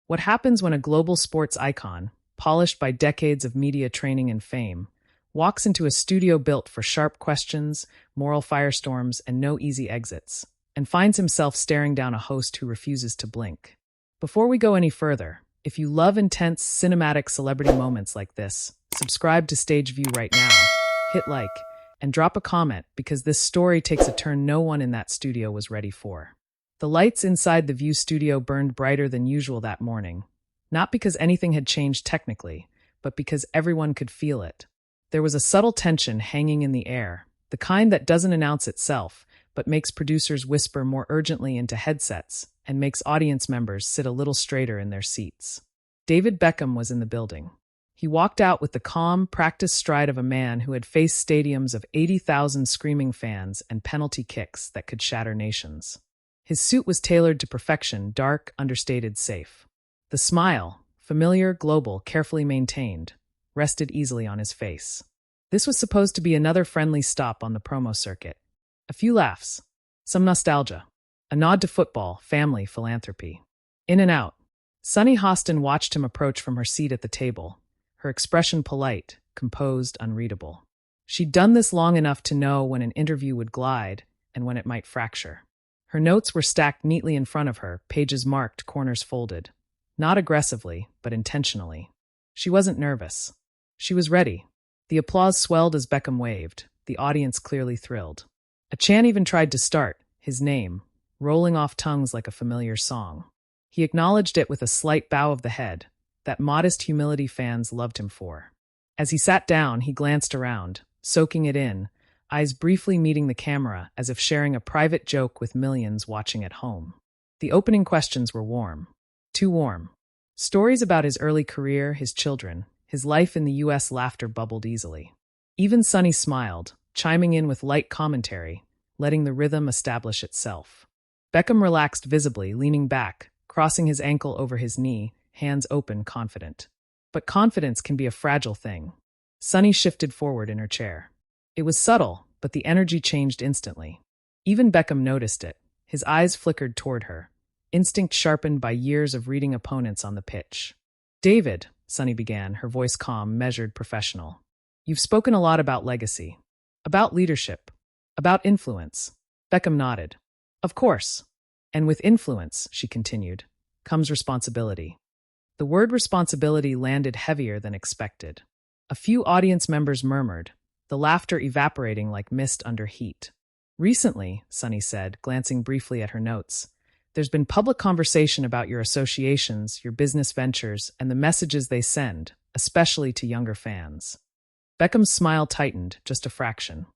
What happens when a global sports icon, polished by decades of media training and fame, walks into a studio built for sharp questions, moral firestorms, and no easy exits, and finds himself staring down a host who refuses to blink? Before we go any further, if you love intense cinematic celebrity moments like this, subscribe to Stage View right now, hit like, and drop a comment because this story takes a turn no one in that studio was ready for. The lights inside the View studio burned brighter than usual that morning, not because anything had changed technically, but because everyone could feel it. There was a subtle tension hanging in the air, the kind that doesn't announce itself, but makes producers whisper more urgently into headsets and makes audience members sit a little straighter in their seats. David Beckham was in the building. He walked out with the calm, practiced stride of a man who had faced stadiums of 80,000 screaming fans and penalty kicks that could shatter nations. His suit was tailored to perfection, dark, understated, safe. The smile, familiar, global, carefully maintained, rested easily on his face. This was supposed to be another friendly stop on the promo circuit. A few laughs, some nostalgia, a nod to football, family, philanthropy. In and out. Sunny Hostin watched him approach from her seat at the table, her expression polite, composed, unreadable. She'd done this long enough to know when an interview would glide and when it might fracture. Her notes were stacked neatly in front of her, pages marked, corners folded. Not aggressively, but intentionally. She wasn't nervous. She was ready. The applause swelled as Beckham waved, the audience clearly thrilled. A chant even tried to start, his name, rolling off tongues like a familiar song. He acknowledged it with a slight bow of the head, that modest humility fans loved him for. As he sat down, he glanced around, soaking it in, eyes briefly meeting the camera as if sharing a private joke with millions watching at home. The opening questions were warm. Too warm. Stories about his early career, his children, his life in the U.S. laughter bubbled easily. Even Sunny smiled, chiming in with light commentary, letting the rhythm establish itself. Beckham relaxed visibly, leaning back, crossing his ankle over his knee, hands open, confident. But confidence can be a fragile thing. Sunny shifted forward in her chair. It was subtle, but the energy changed instantly. Even Beckham noticed it. His eyes flickered toward her, instinct sharpened by years of reading opponents on the pitch. "David," Sunny began, her voice calm, measured, professional. "You've spoken a lot about legacy, about leadership, about influence." Beckham nodded. "Of course. And with influence," she continued, "comes responsibility." The word responsibility landed heavier than expected. A few audience members murmured, the laughter evaporating like mist under heat. "Recently," Sunny said, glancing briefly at her notes, "there's been public conversation about your associations, your business ventures, and the messages they send, especially to younger fans." Beckham's smile tightened, just a fraction.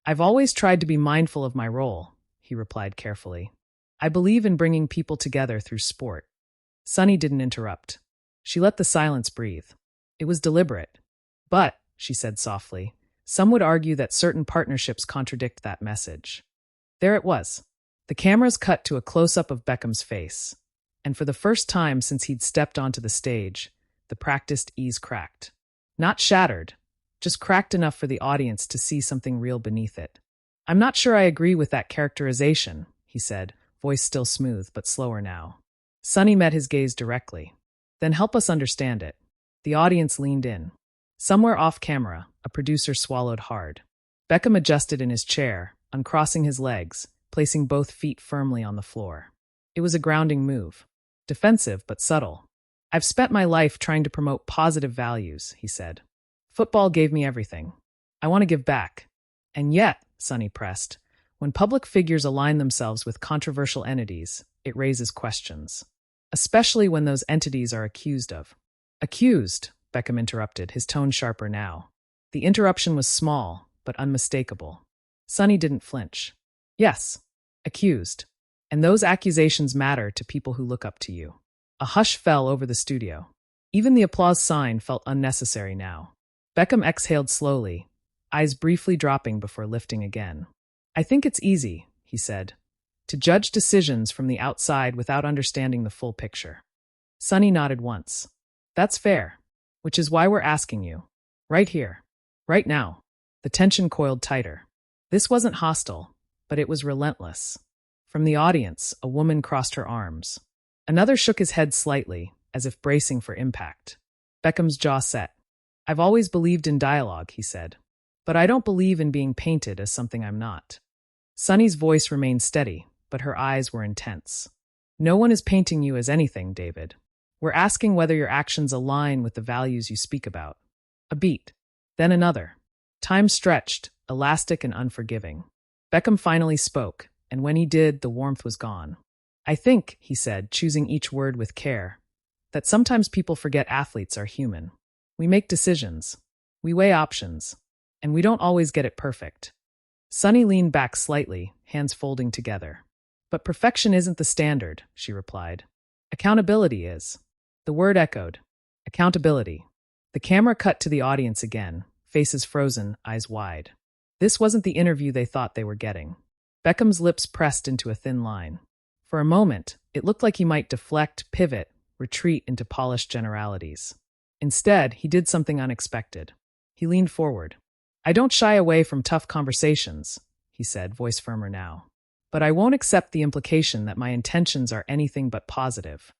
"I've always tried to be mindful of my role," he replied carefully. "I believe in bringing people together through sport." Sunny didn't interrupt. She let the silence breathe. It was deliberate. "But," she said softly, "some would argue that certain partnerships contradict that message." There it was. The cameras cut to a close-up of Beckham's face, and for the first time since he'd stepped onto the stage, the practiced ease cracked. Not shattered, just cracked enough for the audience to see something real beneath it. "I'm not sure I agree with that characterization," he said, voice still smooth but slower now. Sunny met his gaze directly. "Then help us understand it." The audience leaned in. Somewhere off camera, a producer swallowed hard. Beckham adjusted in his chair, uncrossing his legs, placing both feet firmly on the floor. It was a grounding move. Defensive but subtle. "I've spent my life trying to promote positive values," he said. "Football gave me everything. I want to give back." "And yet," Sunny pressed, "when public figures align themselves with controversial entities, it raises questions. Especially when those entities are accused of." "Accused," Beckham interrupted, his tone sharper now. The interruption was small, but unmistakable. Sunny didn't flinch. "Yes, accused. And those accusations matter to people who look up to you." A hush fell over the studio. Even the applause sign felt unnecessary now. Beckham exhaled slowly, eyes briefly dropping before lifting again. "I think it's easy," he said, "to judge decisions from the outside without understanding the full picture." Sunny nodded once. "That's fair. Which is why we're asking you. Right here. Right now." The tension coiled tighter. This wasn't hostile, but it was relentless. From the audience, a woman crossed her arms. Another shook his head slightly, as if bracing for impact. Beckham's jaw set. "I've always believed in dialogue," he said. "But I don't believe in being painted as something I'm not." Sunny's voice remained steady, but her eyes were intense. "No one is painting you as anything, David. We're asking whether your actions align with the values you speak about." A beat. Then another. Time stretched, elastic and unforgiving. Beckham finally spoke, and when he did, the warmth was gone. "I think," he said, choosing each word with care, "that sometimes people forget athletes are human. We make decisions. We weigh options. And we don't always get it perfect." Sunny leaned back slightly, hands folding together. "But perfection isn't the standard," she replied. "Accountability is." The word echoed. Accountability. The camera cut to the audience again, faces frozen, eyes wide. This wasn't the interview they thought they were getting. Beckham's lips pressed into a thin line. For a moment, it looked like he might deflect, pivot, retreat into polished generalities. Instead, he did something unexpected. He leaned forward. "I don't shy away from tough conversations," he said, voice firmer now. "But I won't accept the implication that my intentions are anything but positive."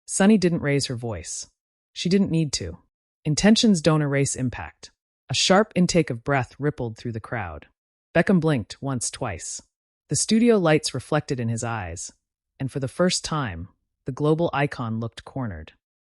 Sunny didn't raise her voice. She didn't need to. Intentions don't erase impact. A sharp intake of breath rippled through the crowd. Beckham blinked once, twice. The studio lights reflected in his eyes, and for the first time, the global icon looked cornered.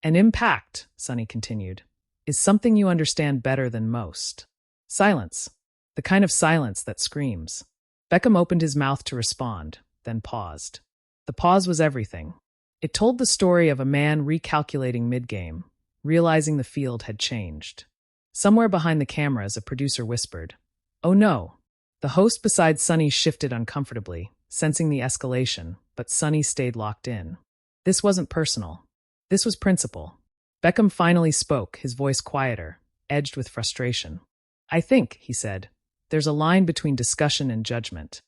"An impact," Sunny continued, "is something you understand better than most. Silence. The kind of silence that screams." Beckham opened his mouth to respond, then paused. The pause was everything. It told the story of a man recalculating mid-game, realizing the field had changed. Somewhere behind the cameras, a producer whispered, "Oh no." The host beside Sunny shifted uncomfortably, sensing the escalation, but Sunny stayed locked in. This wasn't personal. This was principle. Beckham finally spoke, his voice quieter, edged with frustration. "I think," he said, "there's a line between discussion and judgment."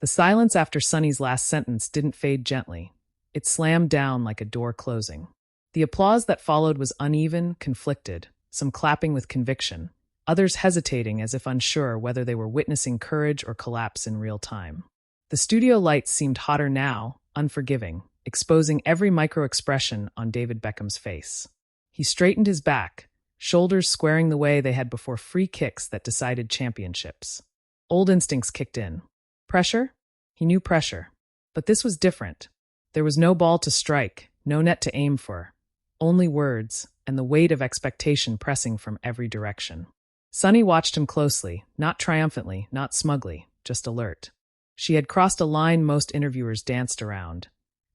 The silence after Sunny's last sentence didn't fade gently. It slammed down like a door closing. The applause that followed was uneven, conflicted, some clapping with conviction, others hesitating as if unsure whether they were witnessing courage or collapse in real time. The studio lights seemed hotter now, unforgiving, exposing every micro-expression on David Beckham's face. He straightened his back, shoulders squaring the way they had before free kicks that decided championships. Old instincts kicked in. Pressure? He knew pressure. But this was different. There was no ball to strike, no net to aim for. Only words, and the weight of expectation pressing from every direction. Sunny watched him closely, not triumphantly, not smugly, just alert. She had crossed a line most interviewers danced around,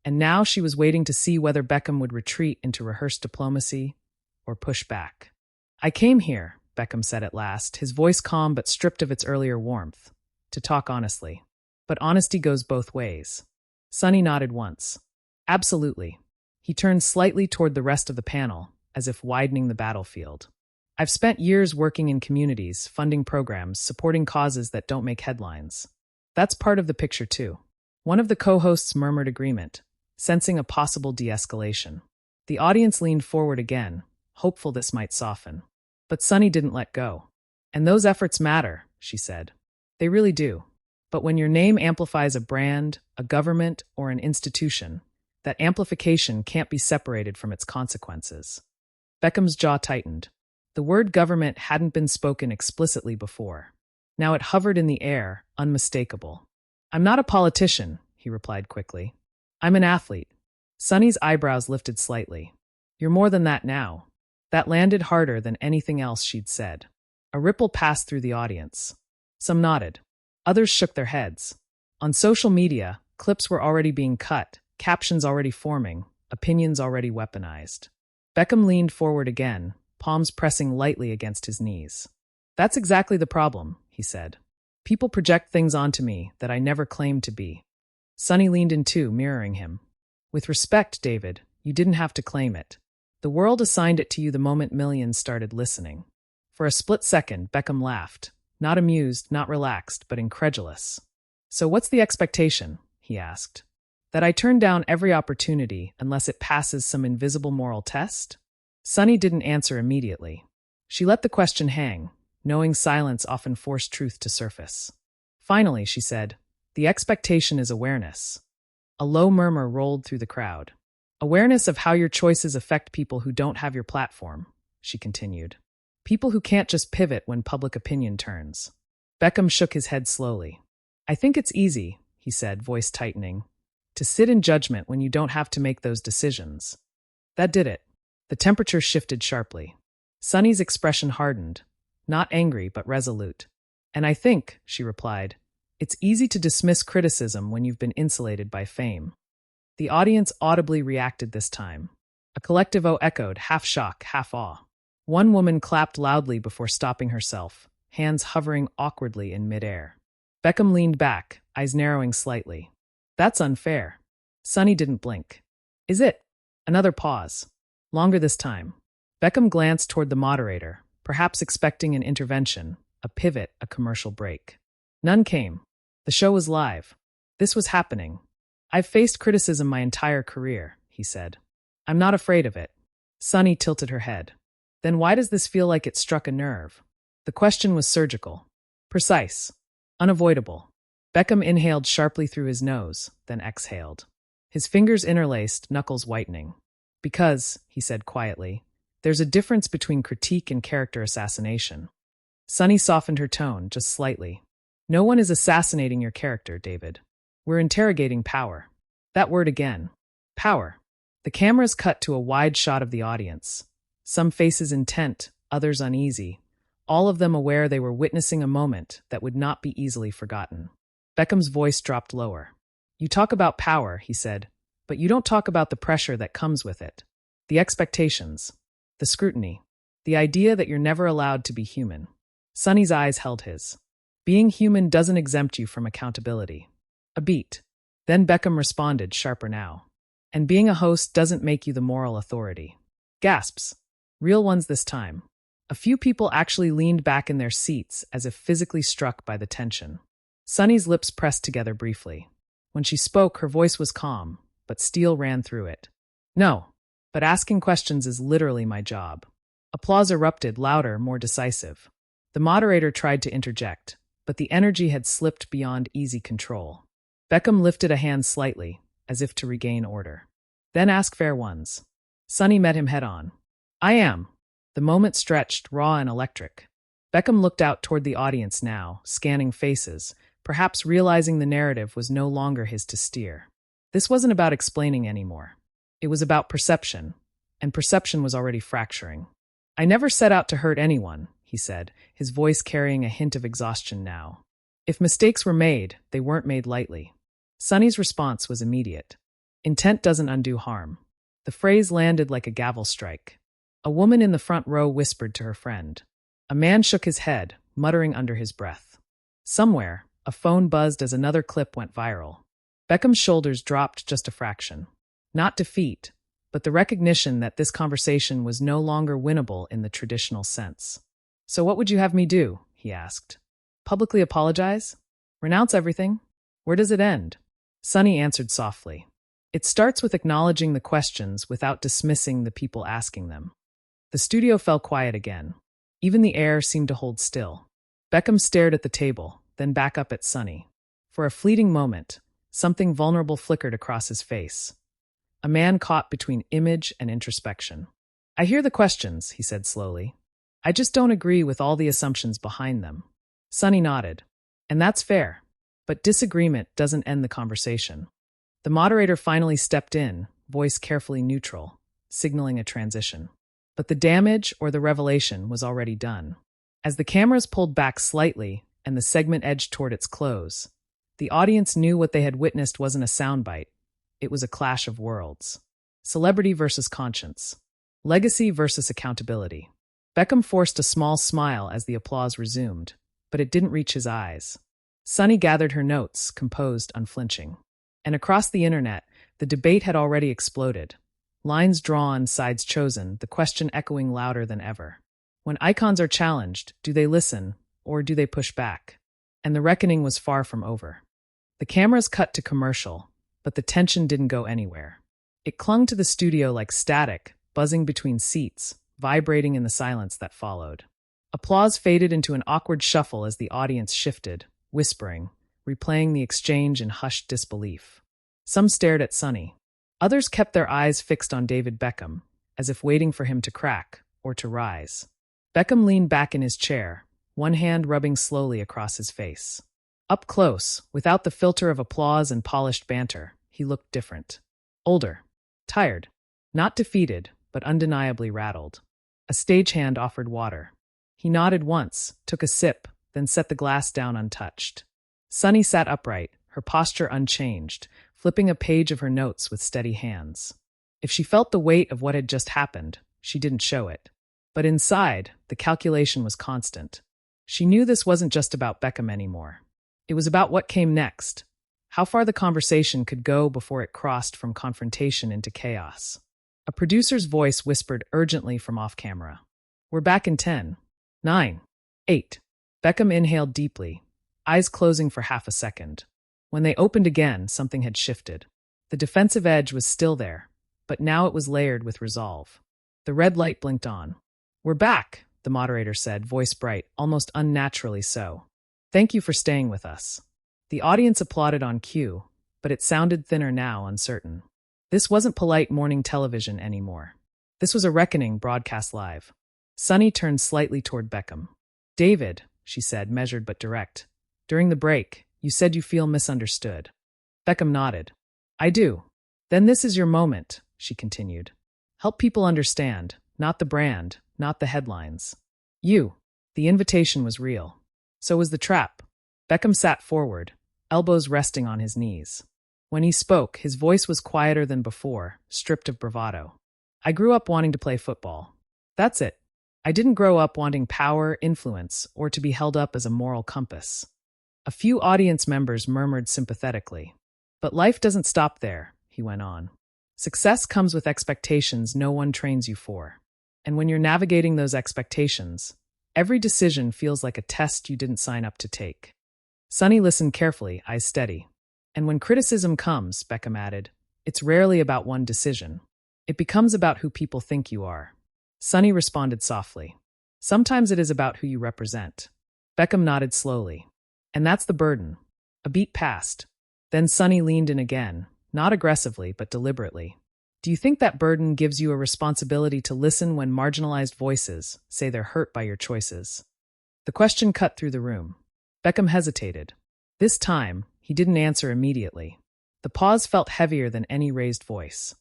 and now she was waiting to see whether Beckham would retreat into rehearsed diplomacy or push back. "I came here," Beckham said at last, his voice calm but stripped of its earlier warmth, "to talk honestly. But honesty goes both ways." Sunny nodded once. "Absolutely." He turned slightly toward the rest of the panel, as if widening the battlefield. "I've spent years working in communities, funding programs, supporting causes that don't make headlines. That's part of the picture, too." One of the co-hosts murmured agreement, sensing a possible de-escalation. The audience leaned forward again, hopeful this might soften. But Sunny didn't let go. "And those efforts matter," she said. "They really do. But when your name amplifies a brand, a government, or an institution, that amplification can't be separated from its consequences." Beckham's jaw tightened. The word government hadn't been spoken explicitly before. Now it hovered in the air, unmistakable. "I'm not a politician," he replied quickly. "I'm an athlete." Sunny's eyebrows lifted slightly. "You're more than that now." That landed harder than anything else she'd said. A ripple passed through the audience. Some nodded. Others shook their heads. On social media, clips were already being cut, captions already forming, opinions already weaponized. Beckham leaned forward again, palms pressing lightly against his knees. "That's exactly the problem," he said. "People project things onto me that I never claimed to be." Sunny leaned in too, mirroring him. "With respect, David, you didn't have to claim it. The world assigned it to you the moment millions started listening." For a split second, Beckham laughed, not amused, not relaxed, but incredulous. "So what's the expectation?" he asked. "That I turn down every opportunity unless it passes some invisible moral test?" Sunny didn't answer immediately. She let the question hang, knowing silence often forced truth to surface. Finally, she said, "The expectation is awareness." A low murmur rolled through the crowd. Awareness of how your choices affect people who don't have your platform, she continued. People who can't just pivot when public opinion turns. Beckham shook his head slowly. I think it's easy, he said, voice tightening, to sit in judgment when you don't have to make those decisions. That did it. The temperature shifted sharply. Sunny's expression hardened, not angry but resolute. And I think, she replied, it's easy to dismiss criticism when you've been insulated by fame. The audience audibly reacted this time. A collective "oh" echoed, half shock, half awe. One woman clapped loudly before stopping herself, hands hovering awkwardly in midair. Beckham leaned back, eyes narrowing slightly. That's unfair. Sunny didn't blink. Is it? Another pause. Longer this time. Beckham glanced toward the moderator, perhaps expecting an intervention, a pivot, a commercial break. None came. The show was live. This was happening. I've faced criticism my entire career, he said. I'm not afraid of it. Sunny tilted her head. Then why does this feel like it struck a nerve? The question was surgical. Precise. Unavoidable. Beckham inhaled sharply through his nose, then exhaled. His fingers interlaced, knuckles whitening. Because, he said quietly, there's a difference between critique and character assassination. Sunny softened her tone, just slightly. No one is assassinating your character, David. We're interrogating power. That word again. Power. The cameras cut to a wide shot of the audience. Some faces intent, others uneasy, all of them aware they were witnessing a moment that would not be easily forgotten. Beckham's voice dropped lower. You talk about power, he said, but you don't talk about the pressure that comes with it. The expectations. The scrutiny. The idea that you're never allowed to be human. Sunny's eyes held his. Being human doesn't exempt you from accountability. A beat. Then Beckham responded, sharper now. And being a host doesn't make you the moral authority. Gasps. Real ones this time. A few people actually leaned back in their seats as if physically struck by the tension. Sunny's lips pressed together briefly. When she spoke, her voice was calm, but steel ran through it. No, but asking questions is literally my job. Applause erupted, louder, more decisive. The moderator tried to interject, but the energy had slipped beyond easy control. Beckham lifted a hand slightly, as if to regain order. Then ask fair ones. Sunny met him head-on. I am. The moment stretched, raw and electric. Beckham looked out toward the audience now, scanning faces, perhaps realizing the narrative was no longer his to steer. This wasn't about explaining anymore. It was about perception, and perception was already fracturing. I never set out to hurt anyone, he said, his voice carrying a hint of exhaustion now. If mistakes were made, they weren't made lightly. Sunny's response was immediate. Intent doesn't undo harm. The phrase landed like a gavel strike. A woman in the front row whispered to her friend. A man shook his head, muttering under his breath. Somewhere, a phone buzzed as another clip went viral. Beckham's shoulders dropped just a fraction. Not defeat, but the recognition that this conversation was no longer winnable in the traditional sense. So what would you have me do? He asked. Publicly apologize? Renounce everything? Where does it end? Sunny answered softly. It starts with acknowledging the questions without dismissing the people asking them. The studio fell quiet again. Even the air seemed to hold still. Beckham stared at the table, then back up at Sunny. For a fleeting moment, something vulnerable flickered across his face. A man caught between image and introspection. I hear the questions, he said slowly. I just don't agree with all the assumptions behind them. Sunny nodded. And that's fair. But disagreement doesn't end the conversation. The moderator finally stepped in, voice carefully neutral, signaling a transition. But the damage or the revelation was already done. As the cameras pulled back slightly and the segment edged toward its close, the audience knew what they had witnessed wasn't a soundbite. It was a clash of worlds. Celebrity versus conscience. Legacy versus accountability. Beckham forced a small smile as the applause resumed, but it didn't reach his eyes. Sunny gathered her notes, composed, unflinching. And across the internet, the debate had already exploded. Lines drawn, sides chosen, the question echoing louder than ever. When icons are challenged, do they listen, or do they push back? And the reckoning was far from over. The cameras cut to commercial, but the tension didn't go anywhere. It clung to the studio like static, buzzing between seats, vibrating in the silence that followed. Applause faded into an awkward shuffle as the audience shifted, whispering, replaying the exchange in hushed disbelief. Some stared at Sunny. Others kept their eyes fixed on David Beckham, as if waiting for him to crack or to rise. Beckham leaned back in his chair, one hand rubbing slowly across his face. Up close, without the filter of applause and polished banter, he looked different. Older. Tired. Not defeated, but undeniably rattled. A stagehand offered water. He nodded once, took a sip, then set the glass down untouched. Sunny sat upright, her posture unchanged, flipping a page of her notes with steady hands. If she felt the weight of what had just happened, she didn't show it. But inside, the calculation was constant. She knew this wasn't just about Beckham anymore. It was about what came next, how far the conversation could go before it crossed from confrontation into chaos. A producer's voice whispered urgently from off-camera. "We're back in 10, 9, 8. Beckham inhaled deeply, eyes closing for half a second. When they opened again, something had shifted. The defensive edge was still there, but now it was layered with resolve. The red light blinked on. "We're back," the moderator said, voice bright, almost unnaturally so. "Thank you for staying with us." The audience applauded on cue, but it sounded thinner now, uncertain. This wasn't polite morning television anymore. This was a reckoning broadcast live. Sunny turned slightly toward Beckham. "David," she said, measured but direct, "during the break, you said you feel misunderstood." Beckham nodded. "I do." "Then this is your moment," she continued. "Help people understand, not the brand, not the headlines. You." The invitation was real. So was the trap. Beckham sat forward, elbows resting on his knees. When he spoke, his voice was quieter than before, stripped of bravado. "I grew up wanting to play football. That's it. I didn't grow up wanting power, influence, or to be held up as a moral compass." A few audience members murmured sympathetically. "But life doesn't stop there," he went on. "Success comes with expectations no one trains you for. And when you're navigating those expectations, every decision feels like a test you didn't sign up to take." Sunny listened carefully, eyes steady. "And when criticism comes," Beckham added, "it's rarely about one decision. It becomes about who people think you are." Sunny responded softly. "Sometimes it is about who you represent." Beckham nodded slowly. "And that's the burden." A beat passed. Then Sunny leaned in again, not aggressively, but deliberately. "Do you think that burden gives you a responsibility to listen when marginalized voices say they're hurt by your choices?" The question cut through the room. Beckham hesitated. This time, he didn't answer immediately. The pause felt heavier than any raised voice.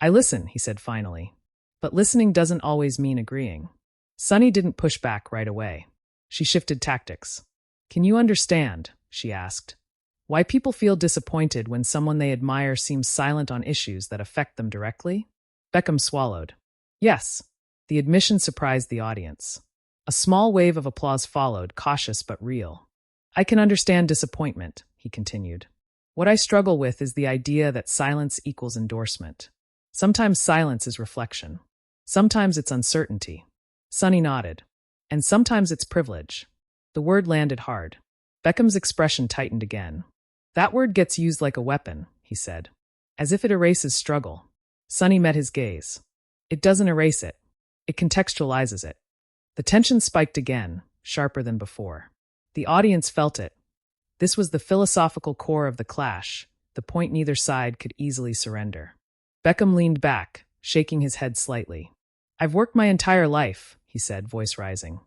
"I listen," he said finally. "But listening doesn't always mean agreeing." Sunny didn't push back right away. She shifted tactics. "Can you understand," she asked, "why people feel disappointed when someone they admire seems silent on issues that affect them directly?" Beckham swallowed. "Yes." The admission surprised the audience. A small wave of applause followed, cautious but real. "I can understand disappointment," he continued. "What I struggle with is the idea that silence equals endorsement. Sometimes silence is reflection. Sometimes it's uncertainty." Sunny nodded. "And sometimes it's privilege." The word landed hard. Beckham's expression tightened again. "That word gets used like a weapon," he said, "as if it erases struggle." Sunny met his gaze. "It doesn't erase it. It contextualizes it." The tension spiked again, sharper than before. The audience felt it. This was the philosophical core of the clash, the point neither side could easily surrender. Beckham leaned back, shaking his head slightly. "I've worked my entire life," he said, voice rising.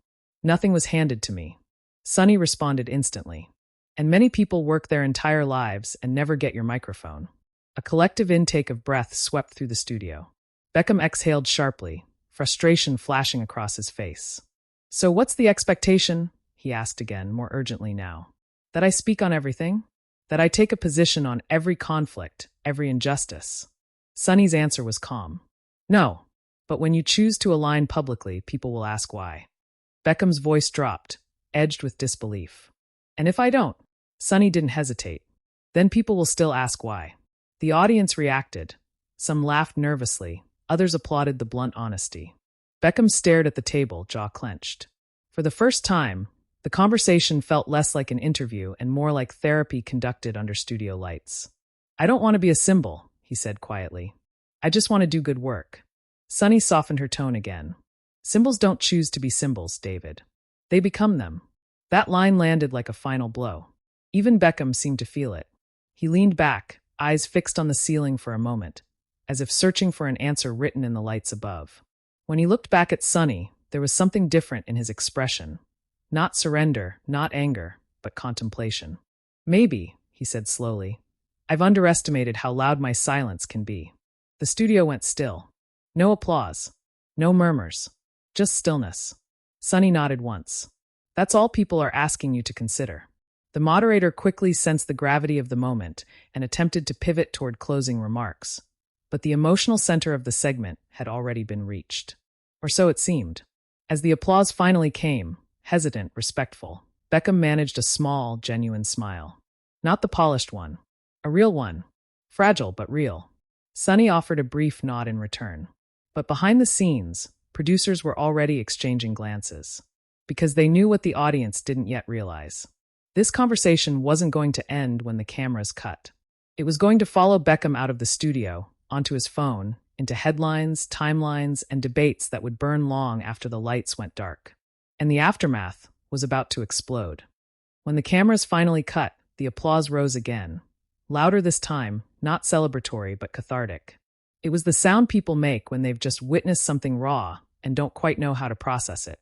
"Nothing was handed to me." Sunny responded instantly. "And many people work their entire lives and never get your microphone." A collective intake of breath swept through the studio. Beckham exhaled sharply, frustration flashing across his face. "So what's the expectation?" he asked again, more urgently now. "That I speak on everything? That I take a position on every conflict, every injustice?" Sunny's answer was calm. "No, but when you choose to align publicly, people will ask why." Beckham's voice dropped, edged with disbelief. "And if I don't?" Sunny didn't hesitate. "Then people will still ask why." The audience reacted. Some laughed nervously, others applauded the blunt honesty. Beckham stared at the table, jaw clenched. For the first time, the conversation felt less like an interview and more like therapy conducted under studio lights. "I don't want to be a symbol," he said quietly. "I just want to do good work." Sunny softened her tone again. "Symbols don't choose to be symbols, David. They become them." That line landed like a final blow. Even Beckham seemed to feel it. He leaned back, eyes fixed on the ceiling for a moment, as if searching for an answer written in the lights above. When he looked back at Sunny, there was something different in his expression. Not surrender, not anger, but contemplation. Maybe, he said slowly, I've underestimated how loud my silence can be. The studio went still. No applause. No murmurs. Just stillness. Sunny nodded once. That's all people are asking you to consider. The moderator quickly sensed the gravity of the moment and attempted to pivot toward closing remarks. But the emotional center of the segment had already been reached. Or so it seemed. As the applause finally came, hesitant, respectful, Beckham managed a small, genuine smile. Not the polished one. A real one. Fragile but real. Sunny offered a brief nod in return. But behind the scenes, producers were already exchanging glances. Because they knew what the audience didn't yet realize. This conversation wasn't going to end when the cameras cut. It was going to follow Beckham out of the studio, onto his phone, into headlines, timelines, and debates that would burn long after the lights went dark. And the aftermath was about to explode. When the cameras finally cut, the applause rose again. Louder this time, not celebratory but cathartic. It was the sound people make when they've just witnessed something raw and don't quite know how to process it.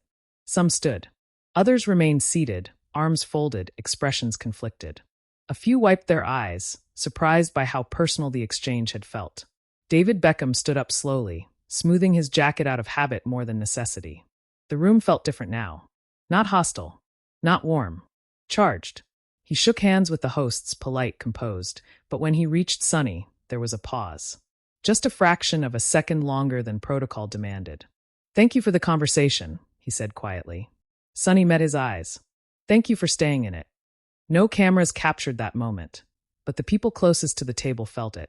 Some stood. Others remained seated, arms folded, expressions conflicted. A few wiped their eyes, surprised by how personal the exchange had felt. David Beckham stood up slowly, smoothing his jacket out of habit more than necessity. The room felt different now. Not hostile. Not warm. Charged. He shook hands with the hosts, polite, composed, but when he reached Sunny, there was a pause. Just a fraction of a second longer than protocol demanded. Thank you for the conversation, he said quietly. Sunny met his eyes. Thank you for staying in it. No cameras captured that moment, but the people closest to the table felt it.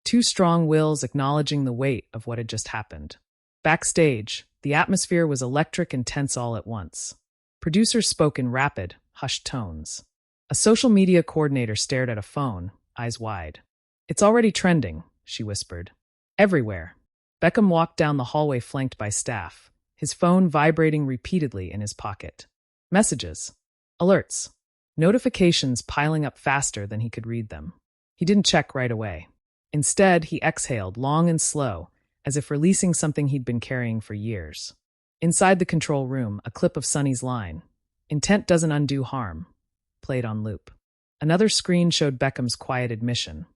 Two strong wills acknowledging the weight of what had just happened. Backstage, the atmosphere was electric and tense all at once. Producers spoke in rapid, hushed tones. A social media coordinator stared at a phone, eyes wide. It's already trending, she whispered. Everywhere. Beckham walked down the hallway flanked by staff, his phone vibrating repeatedly in his pocket. Messages. Alerts. Notifications piling up faster than he could read them. He didn't check right away. Instead, he exhaled long and slow, as if releasing something he'd been carrying for years. Inside the control room, a clip of Sunny's line, "Intent doesn't undo harm," played on loop. Another screen showed Beckham's quiet admission.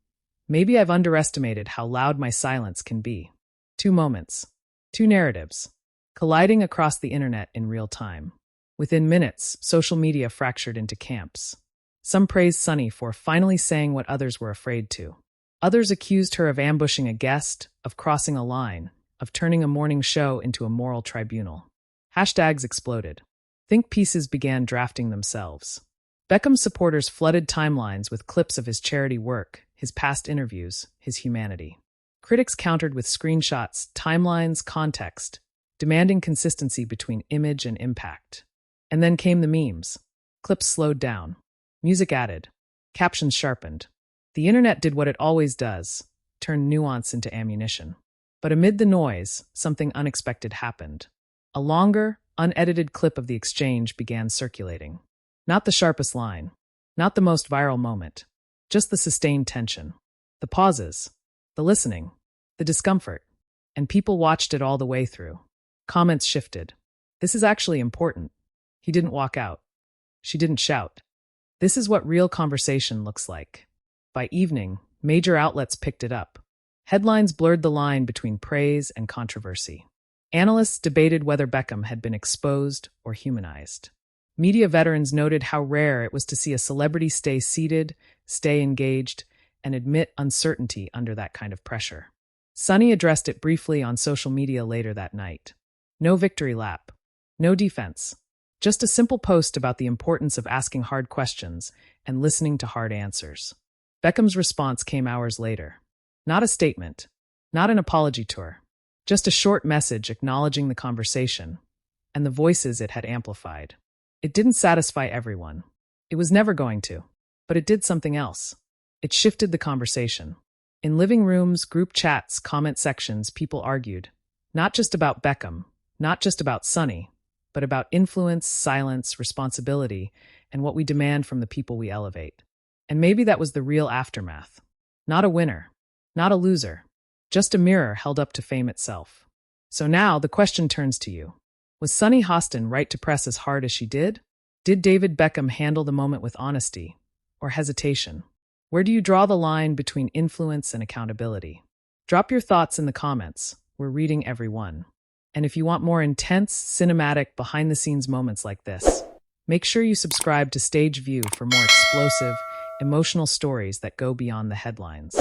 Maybe I've underestimated how loud my silence can be. Two moments. Two narratives. Colliding across the internet in real time. Within minutes, social media fractured into camps. Some praised Sunny for finally saying what others were afraid to. Others accused her of ambushing a guest, of crossing a line, of turning a morning show into a moral tribunal. Hashtags exploded. Think pieces began drafting themselves. Beckham's supporters flooded timelines with clips of his charity work, his past interviews, his humanity. Critics countered with screenshots, timelines, context, demanding consistency between image and impact. And then came the memes. Clips slowed down. Music added. Captions sharpened. The internet did what it always does, turn nuance into ammunition. But amid the noise, something unexpected happened. A longer, unedited clip of the exchange began circulating. Not the sharpest line. Not the most viral moment. Just the sustained tension. The pauses. The listening. The discomfort. And people watched it all the way through. Comments shifted. This is actually important. He didn't walk out. She didn't shout. This is what real conversation looks like. By evening, major outlets picked it up. Headlines blurred the line between praise and controversy. Analysts debated whether Beckham had been exposed or humanized. Media veterans noted how rare it was to see a celebrity stay seated, stay engaged, and admit uncertainty under that kind of pressure. Sunny addressed it briefly on social media later that night. No victory lap. No defense. Just a simple post about the importance of asking hard questions and listening to hard answers. Beckham's response came hours later. Not a statement. Not an apology tour. Just a short message acknowledging the conversation and the voices it had amplified. It didn't satisfy everyone. It was never going to. But it did something else. It shifted the conversation. In living rooms, group chats, comment sections, people argued. Not just about Beckham, not just about Sunny, but about influence, silence, responsibility, and what we demand from the people we elevate. And maybe that was the real aftermath. Not a winner. Not a loser. just a mirror held up to fame itself. So now the question turns to you. Was Sunny Hostin right to press as hard as she did? Did David Beckham handle the moment with honesty or hesitation? Where do you draw the line between influence and accountability? Drop your thoughts in the comments. We're reading every one. And if you want more intense, cinematic, behind-the-scenes moments like this, make sure you subscribe to Stage View for more explosive, emotional stories that go beyond the headlines.